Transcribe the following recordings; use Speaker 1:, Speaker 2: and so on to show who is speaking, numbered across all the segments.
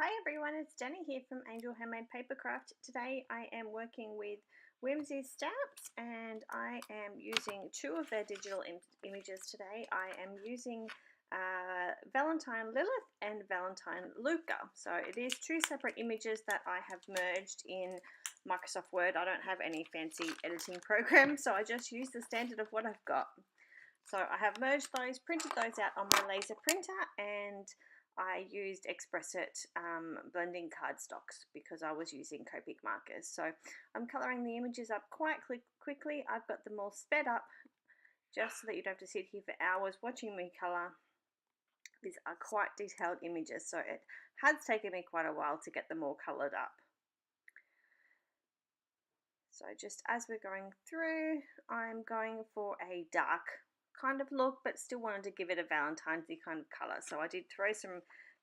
Speaker 1: Hi everyone, it's Jenny here from Angel Handmade Papercraft. Today I am working with Whimsy stamps and I am using two of their digital images today. I am using Valentine Lilith and Valentine Luca. So it is two separate images that I have merged in Microsoft Word. I don't have any fancy editing program, so I just use the standard of what I've got. So I have merged those, printed those out on my laser printer, and I used Expressit blending cardstocks because I was using Copic markers. So I'm colouring the images up quite quickly. I've got them all sped up just so that you don't have to sit here for hours watching me colour. These are quite detailed images, so it has taken me quite a while to get them all coloured up. So just as we're going through, I'm going for a dark kind of look, but still wanted to give it a Valentine's-y kind of colour. So I did throw some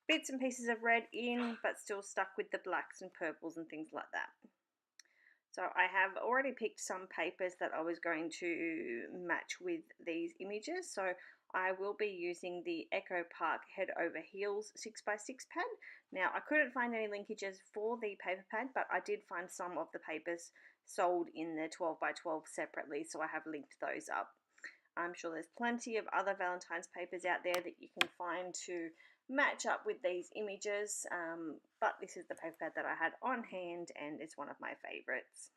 Speaker 1: bits and pieces of red in, but still stuck with the blacks and purples and things like that. So I have already picked some papers that I was going to match with these images. So I will be using the Echo Park Head Over Heels 6x6 pad. Now I couldn't find any linkages for the paper pad, but I did find some of the papers sold in the 12x12 separately, so I have linked those up. I'm sure there's plenty of other Valentine's papers out there that you can find to match up with these images, but this is the paper pad that I had on hand and it's one of my favorites.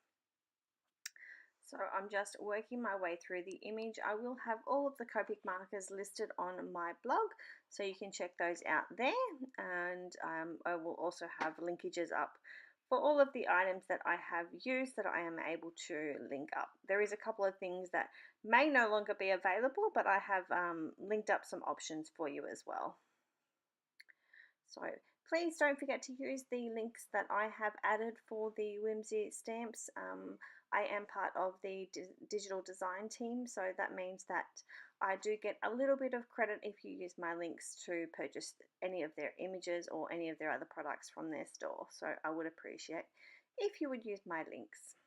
Speaker 1: So I'm just working my way through the image. I will have all of the Copic markers listed on my blog, so you can check those out there, and I will also have linkages up for all of the items that I have used that I am able to link up. There is a couple of things that may no longer be available, but I have linked up some options for you as well. So please don't forget to use the links that I have added for the Whimsy stamps. I am part of the digital design team, so that means that I do get a little bit of credit if you use my links to purchase any of their images or any of their other products from their store. So I would appreciate if you would use my links.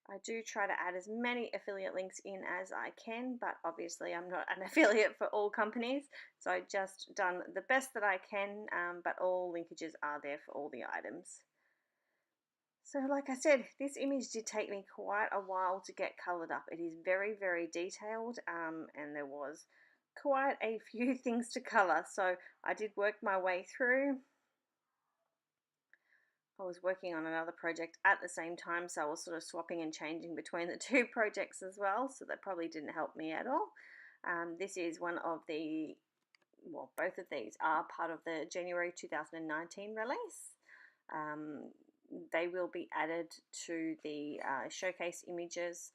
Speaker 1: I do try to add as many affiliate links in as I can, but obviously I'm not an affiliate for all companies, so I've just done the best that I can, but all linkages are there for all the items. So like I said, this image did take me quite a while to get coloured up. It is very, very detailed, and there was quite a few things to colour, so I did work my way through. I was working on another project at the same time, so I was sort of swapping and changing between the two projects as well, so that probably didn't help me at all. This is one of the, well, both of these are part of the January 2019 release. They will be added to the showcase images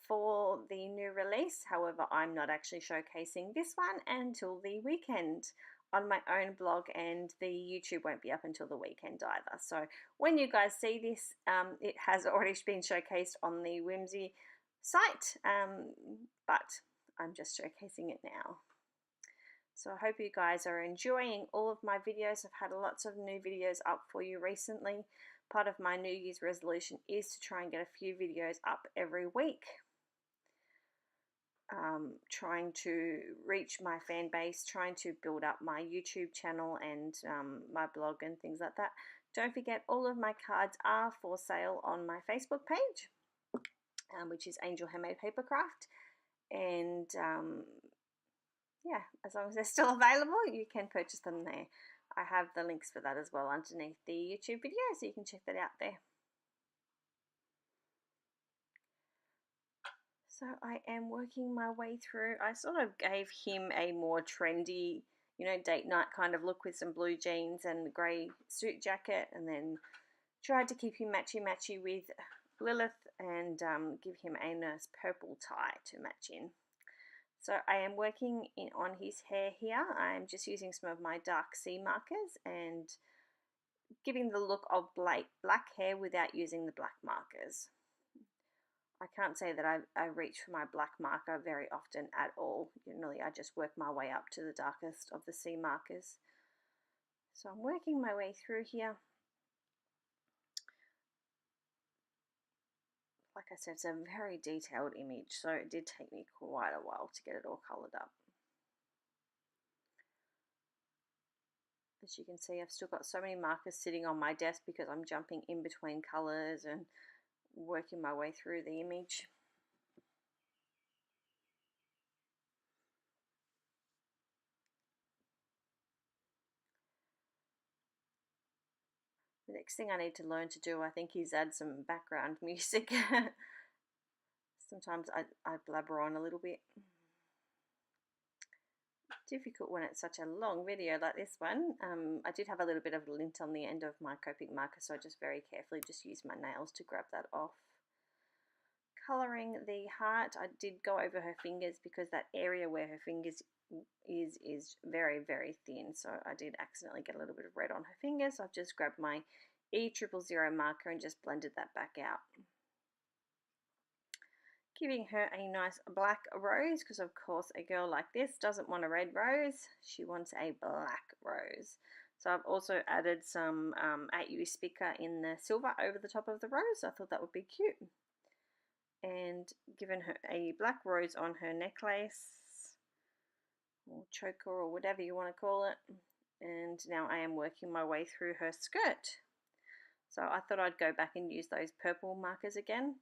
Speaker 1: for the new release. However, I'm not actually showcasing this one until the weekend on my own blog, and the YouTube won't be up until the weekend either. So when you guys see this, it has already been showcased on the Whimsy site, but I'm just showcasing it now. So I hope you guys are enjoying all of my videos. I've had lots of new videos up for you recently. Part of my New Year's resolution is to try and get a few videos up every week. Trying to reach my fan base, trying to build up my YouTube channel and my blog and things like that. Don't forget, all of my cards are for sale on my Facebook page, which is Angel Handmade Papercraft. And yeah, as long as they're still available, you can purchase them there. I have the links for that as well underneath the YouTube video, so you can check that out there. So I am working my way through. I sort of gave him a more trendy, you know, date night kind of look with some blue jeans and grey suit jacket, and then tried to keep him matchy-matchy with Lilith and give him a nice purple tie to match in. So I am working on his hair here. I'm just using some of my dark sea markers and giving the look of black hair without using the black markers. I can't say that I reach for my black marker very often at all. Generally, I just work my way up to the darkest of the sea markers. So I'm working my way through here. Like I said, it's a very detailed image, so it did take me quite a while to get it all coloured up. As you can see, I've still got so many markers sitting on my desk because I'm jumping in between colours and working my way through the image. The next thing I need to learn to do, I think, is add some background music. Sometimes I blabber on a little bit. Difficult when it's such a long video like this one. I did have a little bit of lint on the end of my Copic marker, so I just very carefully just used my nails to grab that off. Colouring the heart, I did go over her fingers because that area where her fingers is very, very thin, so I did accidentally get a little bit of red on her fingers, so I've just grabbed my E000 marker and just blended that back out. Giving her a nice black rose, because of course a girl like this doesn't want a red rose, she wants a black rose. So I've also added some atyou Spica in the silver over the top of the rose. I thought that would be cute. And given her a black rose on her necklace, or choker, or whatever you want to call it. And now I am working my way through her skirt. So I thought I'd go back and use those purple markers again.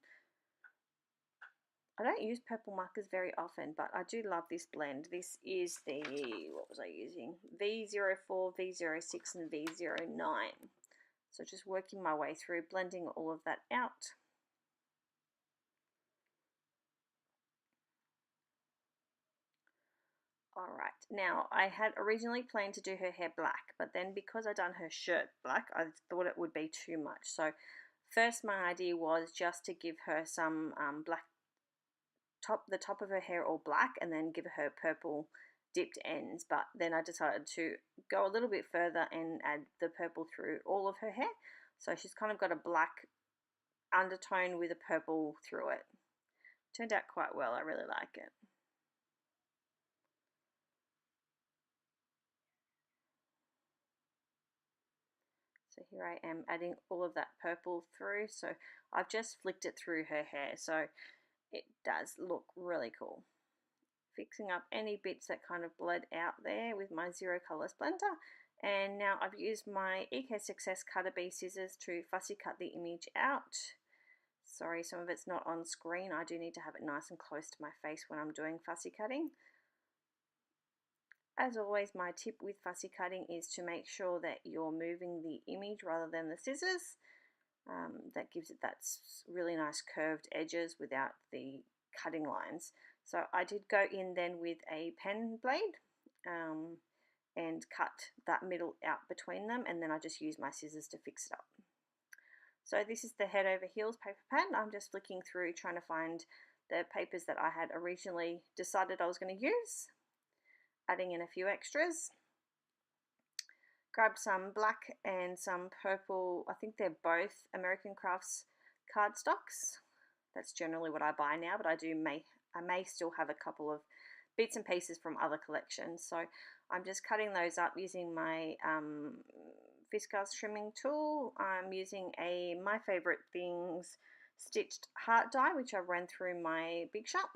Speaker 1: I don't use purple markers very often, but I do love this blend. This is the, what was I using? V04, V06 and V09. So just working my way through, blending all of that out. Alright, now I had originally planned to do her hair black, but then because I'd done her shirt black, I thought it would be too much. So first my idea was just to give her some black the top of her hair all black, and then give her purple dipped ends, but then I decided to go a little bit further and add the purple through all of her hair, so she's kind of got a black undertone with a purple through it. Turned out quite well, I really like it. So here I am adding all of that purple through, so I've just flicked it through her hair, so it does look really cool. Fixing up any bits that kind of bled out there with my Zero Color Splendor, and now I've used my EK Success Cutter B scissors to fussy cut the image out. Sorry, some of it's not on screen. I do need to have it nice and close to my face when I'm doing fussy cutting. As always, my tip with fussy cutting is to make sure that you're moving the image rather than the scissors. That gives it that really nice curved edges without the cutting lines. So I did go in then with a pen blade and cut that middle out between them, and then I just used my scissors to fix it up. So this is the head over heels paper pattern. I'm just flicking through trying to find the papers that I had originally decided I was going to use, adding in a few extras. Grab some black and some purple, I think they're both American Crafts cardstocks. That's generally what I buy now, but I may still have a couple of bits and pieces from other collections. So I'm just cutting those up using my Fiskars trimming tool. I'm using a My Favorite Things stitched heart die, which I ran through my Big Shot.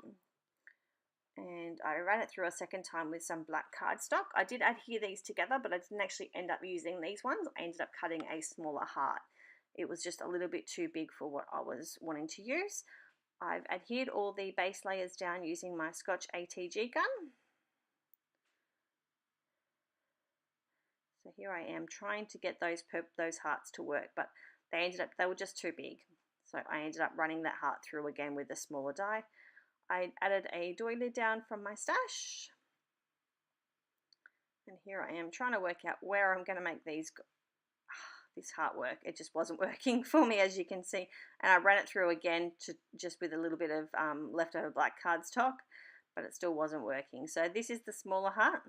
Speaker 1: And I ran it through a second time with some black cardstock. I did adhere these together, but I didn't actually end up using these ones. I ended up cutting a smaller heart. It was just a little bit too big for what I was wanting to use. I've adhered all the base layers down using my Scotch ATG gun. So here I am trying to get those hearts to work, but they were just too big. So I ended up running that heart through again with a smaller die. I added a doily down from my stash, and here I am trying to work out where I'm going to make this heart work. It just wasn't working for me, as you can see, and I ran it through again just with a little bit of leftover black cardstock, but it still wasn't working. So this is the smaller heart.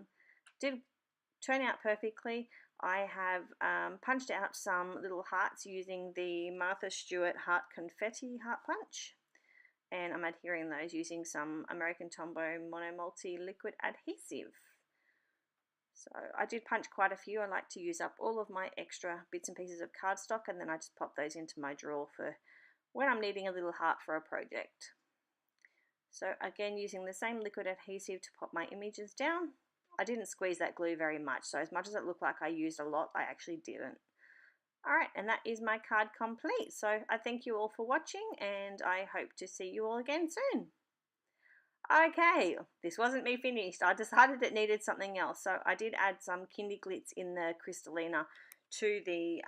Speaker 1: Did turn out perfectly. I have punched out some little hearts using the Martha Stewart Heart Confetti Heart Punch. And I'm adhering those using some American Tombow Mono Multi Liquid Adhesive. So I did punch quite a few. I like to use up all of my extra bits and pieces of cardstock, and then I just pop those into my drawer for when I'm needing a little heart for a project. So again, using the same liquid adhesive to pop my images down, I didn't squeeze that glue very much, so as much as it looked like I used a lot, I actually didn't. Alright, and that is my card complete. So I thank you all for watching, and I hope to see you all again soon. Okay, this wasn't me finished. I decided it needed something else, so I did add some Kindy Glitz in the Crystallina to the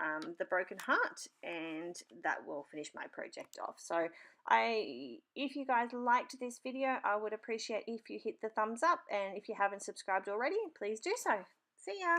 Speaker 1: broken heart, and that will finish my project off. So if you guys liked this video, I would appreciate if you hit the thumbs up, and if you haven't subscribed already, please do so. See ya!